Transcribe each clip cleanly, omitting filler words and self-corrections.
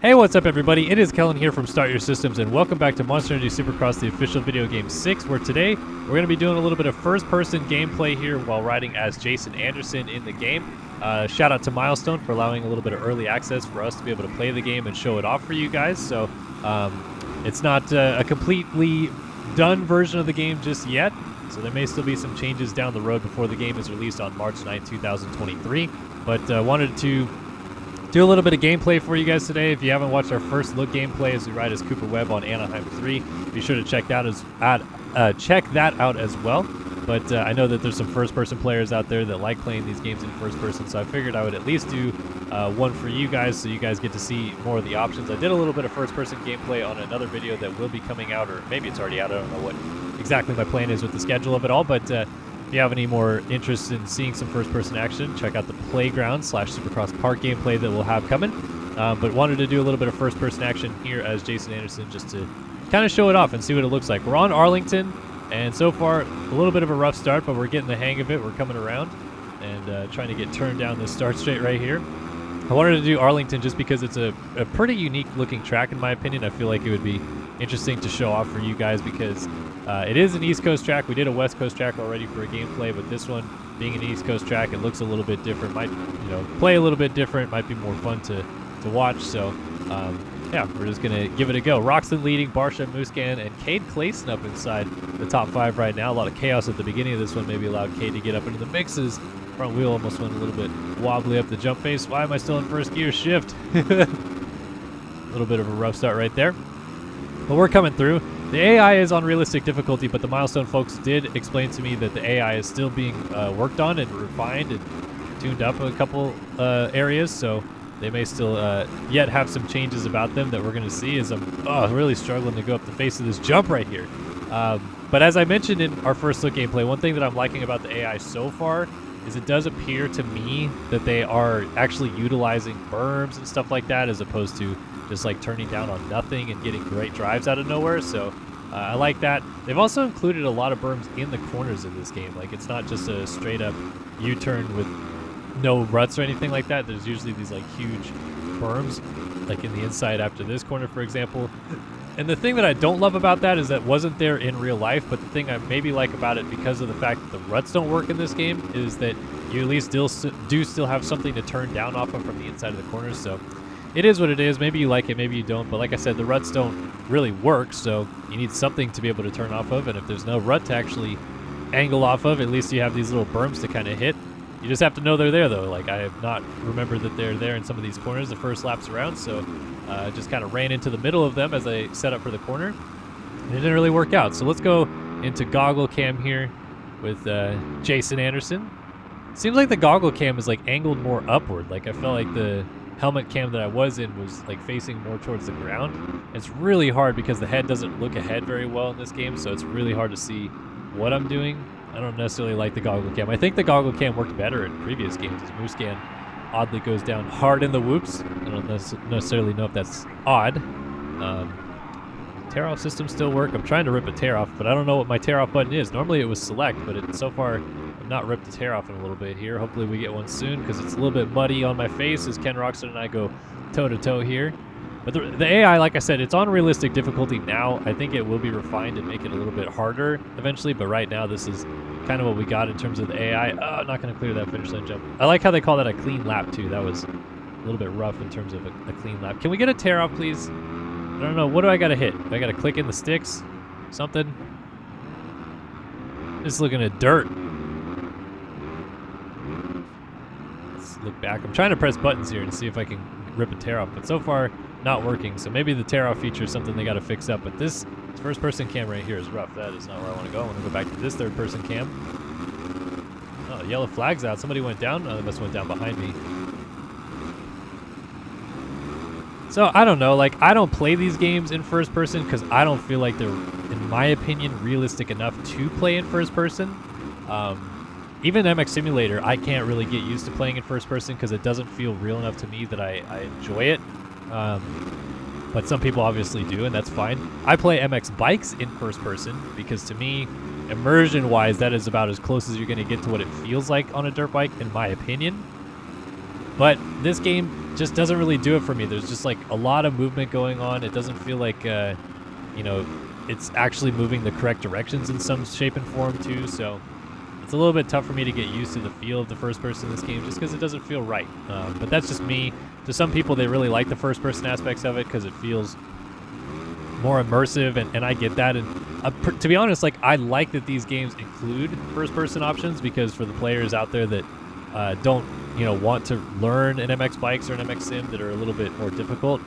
Hey, what's up everybody? It is Kellen here from Start Your Systems, and welcome back to Monster Energy Supercross, the official video game 6, where today we're going to be doing a little bit of first-person gameplay here while riding as Jason Anderson in the game. Shout out to Milestone for allowing a little bit of early access for us to be able to play the game and show it off for you guys. So it's not a completely done version of the game just yet, so there may still be some changes down the road before the game is released on March 9th, 2023. But wanted to do a little bit of gameplay for you guys today. If you haven't watched our first look gameplay as we ride as Cooper Webb on Anaheim 3, be sure to check that out as well. But I know that there's some first-person players out there that like playing these games in first person, so I figured I would at least do one for you guys so you guys get to see more of the options. I did a little bit of first-person gameplay on another video that will be coming out, or maybe it's already out. I don't know what exactly my plan is with the schedule of it all, but if you have any more interest in seeing some first-person action, check out the Playground/Supercross Park gameplay that we'll have coming. But wanted to do a little bit of first-person action here as Jason Anderson just to kind of show it off and see what it looks like. We're on Arlington, and so far a little bit of a rough start, but we're getting the hang of it. We're coming around and trying to get turned down this start straight right here. I wanted to do Arlington just because it's a pretty unique-looking track in my opinion. I feel like it would be interesting to show off for you guys because it is an East Coast track. We did a West Coast track already for a gameplay, but this one being an East Coast track, it looks a little bit different. Might play a little bit different. Might be more fun to watch. So yeah, we're just gonna give it a go. Roxton leading, Barsha, Muscan, and Cade Clayson up inside the top 5 right now. A lot of chaos at the beginning of this one maybe allowed Cade to get up into the mixes. Front wheel almost went a little bit wobbly up the jump face. Why am I still in first gear? Shift. A little bit of a rough start right there, but we're coming through. The AI is on realistic difficulty, but the Milestone folks did explain to me that the AI is still being worked on and refined and tuned up a couple areas, so they may still yet have some changes about them that we're going to see as I'm really struggling to go up the face of this jump right here. But as I mentioned in our first look gameplay, one thing that I'm liking about the AI so far is it does appear to me that they are actually utilizing berms and stuff like that as opposed to just like turning down on nothing and getting great drives out of nowhere. So I like that. They've also included a lot of berms in the corners in this game. Like it's not just a straight up U-turn with no ruts or anything like that. There's usually these like huge berms like in the inside after this corner, for example. And the thing that I don't love about that is that wasn't there in real life, but the thing I maybe like about it because of the fact that the ruts don't work in this game is that you at least still have something to turn down off of from the inside of the corners. So it is what it is. Maybe you like it, maybe you don't. But like I said, the ruts don't really work, so you need something to be able to turn off of. And if there's no rut to actually angle off of, at least you have these little berms to kind of hit. You just have to know they're there, though. Like, I have not remembered that they're there in some of these corners the first laps around, so just kind of ran into the middle of them as I set up for the corner. And it didn't really work out. So let's go into goggle cam here with Jason Anderson. Seems like the goggle cam is, like, angled more upward. Like, I felt like the helmet cam that I was in was, like, facing more towards the ground. It's really hard because the head doesn't look ahead very well in this game, so it's really hard to see what I'm doing. I don't necessarily like the goggle cam. I think the goggle cam worked better in previous games as Muscan oddly goes down hard in the whoops. I don't necessarily know if that's odd. Tear off systems still work. I'm trying to rip a tear off, but I don't know what my tear off button is. Normally it was select, but so far I've not ripped a tear off in a little bit here. Hopefully we get one soon because it's a little bit muddy on my face as Ken Roxton and I go toe to toe here. But the AI, like I said, it's on realistic difficulty now. I think it will be refined and make it a little bit harder eventually, but right now this is kind of what we got in terms of the AI. Oh, I'm not going to clear that finish line jump. I like how they call that a clean lap, too. That was a little bit rough in terms of a clean lap. Can we get a tear off, please? I don't know. What do I got to hit? Do I got to click in the sticks? Something? Just looking at dirt. Let's look back. I'm trying to press buttons here to see if I can rip a tear off, but so far not working. So maybe the tear off feature is something they got to fix up, but this first person cam right here is rough. That is not where I want to go. I want to go back to this third person cam. Oh, the yellow flag's out. Somebody went down. Oh, they must have went down behind me. So I don't know, like I don't play these games in first person because I don't feel like they're, in my opinion, realistic enough to play in first person. Even MX Simulator, I can't really get used to playing in first person because it doesn't feel real enough to me that I enjoy it. But some people obviously do, and that's fine. I play MX Bikes in first person because to me, immersion-wise, that is about as close as you're going to get to what it feels like on a dirt bike, in my opinion. But this game just doesn't really do it for me. There's just like a lot of movement going on. It doesn't feel like, you know, it's actually moving the correct directions in some shape and form too. So it's a little bit tough for me to get used to the feel of the first person in this game just because it doesn't feel right. But that's just me. To some people, they really like the first person aspects of it because it feels more immersive, and I get that. And to be honest, like, I like that these games include first person options, because for the players out there that don't, you know, want to learn an MX Bikes or an MX Sim that are a little bit more difficult,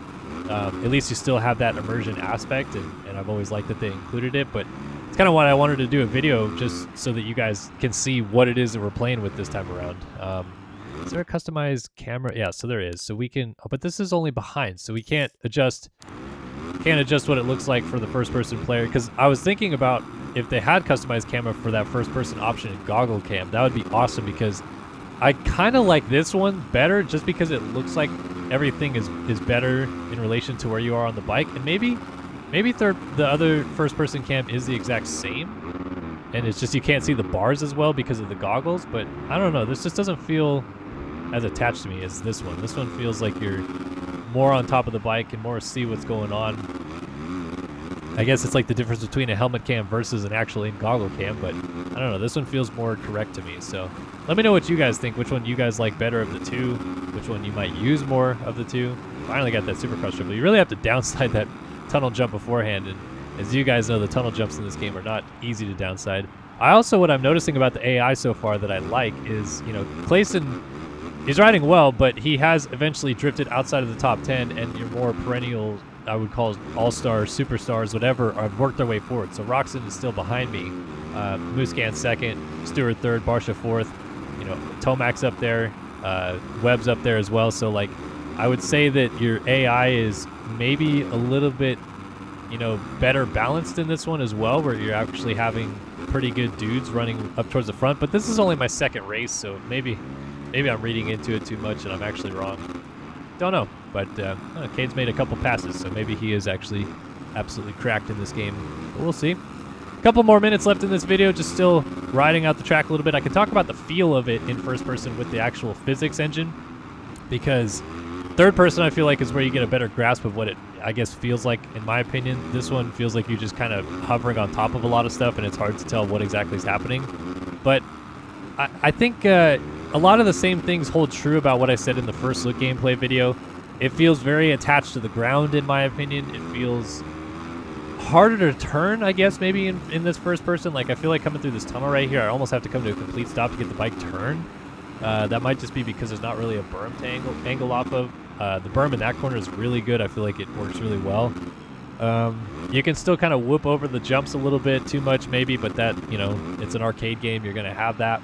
at least you still have that immersion aspect, and I've always liked that they included it. But it's kind of why I wanted to do a video, just so that you guys can see what it is that we're playing with this time around. Is there a customized camera? Yeah, so there is. So we can, oh, but this is only behind, so we can't adjust what it looks like for the first person player, because I was thinking about if they had customized camera for that first person option in goggle cam, that would be awesome, because I kind of like this one better just because it looks like everything is better in relation to where you are on the bike. And maybe the other first person cam is the exact same, and it's just you can't see the bars as well because of the goggles. But I don't know, this just doesn't feel as attached to me as this one. This one feels like you're more on top of the bike and more see what's going on. I guess it's like the difference between a helmet cam versus an actual in-goggle cam, but I don't know, this one feels more correct to me. So let me know what you guys think, which one you guys like better of the two, which one you might use more of the two. Finally got that Supercross triple. You really have to downslide that tunnel jump beforehand, and as you guys know, the tunnel jumps in this game are not easy to downside. What I'm noticing about the AI so far that I like is, you know, Clayson, he's riding well, but he has eventually drifted outside of the top 10, and your more perennial, I would call all-stars, superstars, whatever, have worked their way forward. So Roxon is still behind me. Muscan second, Stewart third, Barsha fourth, you know, Tomac's up there, Webb's up there as well. So, like, I would say that your AI is maybe a little bit, you know, better balanced in this one as well, where you're actually having pretty good dudes running up towards the front. But this is only my second race, so maybe I'm reading into it too much and I'm actually wrong. Don't know, but Cade's made a couple passes, so maybe he is actually absolutely cracked in this game. But we'll see. A couple more minutes left in this video, just still riding out the track a little bit. I can talk about the feel of it in first person with the actual physics engine, because third person I feel like is where you get a better grasp of what it, I guess, feels like. In my opinion, this one feels like you're just kind of hovering on top of a lot of stuff, and it's hard to tell what exactly is happening. But I think a lot of the same things hold true about what I said in the first look gameplay video. It feels very attached to the ground, in my opinion. It feels harder to turn, I guess, maybe in this first person. Like, I feel like coming through this tunnel right here, I almost have to come to a complete stop to get the bike turned. That might just be because there's not really a berm to angle off of. The berm in that corner is really good. I feel like it works really well. You can still kind of whoop over the jumps a little bit too much maybe, but that, you know, it's an arcade game. You're going to have that.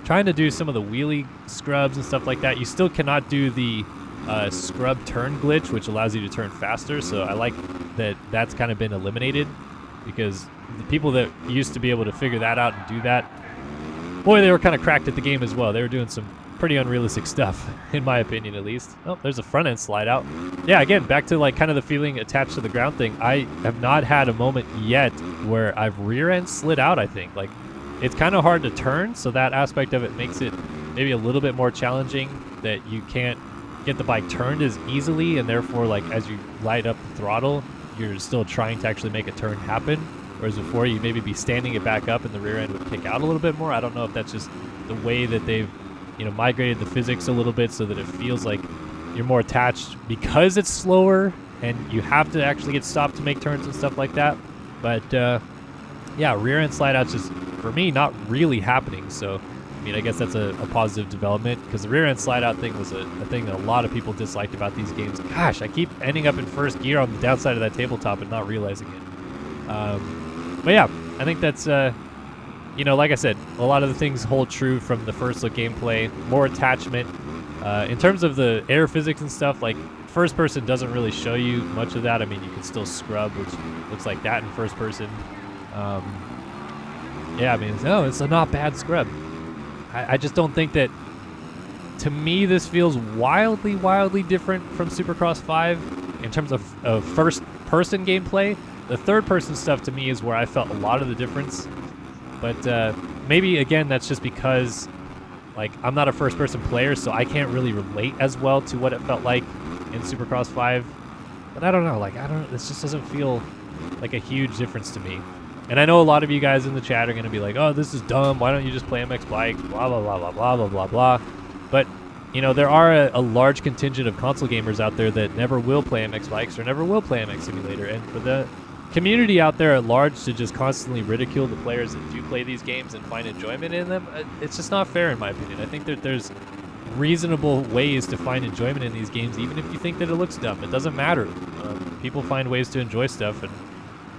Trying to do some of the wheelie scrubs and stuff like that. You still cannot do the scrub turn glitch, which allows you to turn faster. So I like that that's kind of been eliminated, because the people that used to be able to figure that out and do that, boy, they were kind of cracked at the game as well. They were doing some pretty unrealistic stuff, in my opinion, at least. Oh, there's a front end slide out. Yeah, again, back to like kind of the feeling attached to the ground thing. I have not had a moment yet where I've rear end slid out, I think. Like, it's kind of hard to turn, so that aspect of it makes it maybe a little bit more challenging, that you can't get the bike turned as easily, and therefore, like, as you light up the throttle, you're still trying to actually make a turn happen. Whereas before, you maybe be standing it back up and the rear end would kick out a little bit more. I don't know if that's just the way that they've, you know, migrated the physics a little bit so that it feels like you're more attached because it's slower and you have to actually get stopped to make turns and stuff like that. But yeah, rear end slide outs just, for me, not really happening. So, I mean, I guess that's a positive development, because the rear end slide out thing was a thing that a lot of people disliked about these games. Gosh, I keep ending up in first gear on the downside of that tabletop and not realizing it. But yeah, I think that's, you know, like I said, a lot of the things hold true from the first look gameplay. More attachment. In terms of the air physics and stuff, like, first person doesn't really show you much of that. I mean, you can still scrub, which looks like that in first person. Yeah, I mean, it's a not bad scrub. I just don't think that, to me, this feels wildly different from Supercross 5 in terms of first-person gameplay. The third-person stuff, to me, is where I felt a lot of the difference. But maybe, again, that's just because Like, I'm not a first-person player, so I can't really relate as well to what it felt like in Supercross 5. But I don't know, like, this just doesn't feel like a huge difference to me. And I know a lot of you guys in the chat are going to be like, oh, this is dumb. Why don't you just play MX bikes? Blah, blah, blah, blah, blah, blah, blah, blah. But, you know, there are a large contingent of console gamers out there that never will play MX bikes or never will play MX Simulator. And for the community out there at large to just constantly ridicule the players that do play these games and find enjoyment in them, it's just not fair in my opinion. I think that there's reasonable ways to find enjoyment in these games, even if you think that it looks dumb. It doesn't matter. People find ways to enjoy stuff, and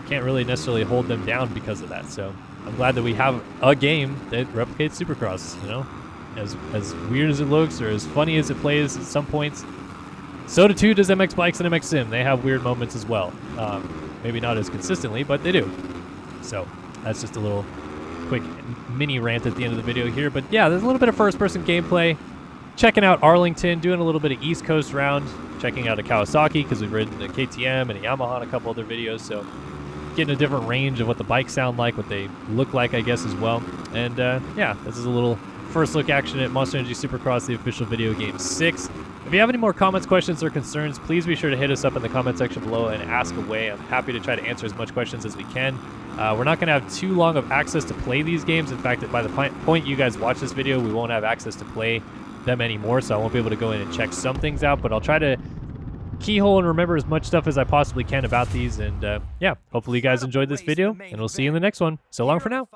can't really necessarily hold them down because of that. So I'm glad that we have a game that replicates Supercross, you know? As weird as it looks or as funny as it plays at some points, so too does MX Bikes and MX Sim. They have weird moments as well. Maybe not as consistently, but they do. So that's just a little quick mini rant at the end of the video here. But yeah, there's a little bit of first-person gameplay. Checking out Arlington, doing a little bit of East Coast round, checking out a Kawasaki because we've ridden a KTM and a Yamaha and a couple other videos. So getting a different range of what the bikes sound like, what they look like, I guess, as well. And yeah, this is a little first look action at Monster Energy Supercross, the official video game 6. If you have any more comments, questions, or concerns, please be sure to hit us up in the comment section below and ask away. I'm happy to try to answer as much questions as we can. We're not going to have too long of access to play these games. In fact, by the point you guys watch this video, we won't have access to play them anymore, so I won't be able to go in and check some things out, but I'll try to keyhole and remember as much stuff as I possibly can about these. And yeah, hopefully you guys enjoyed this video, and we'll see you in the next one. So long for now.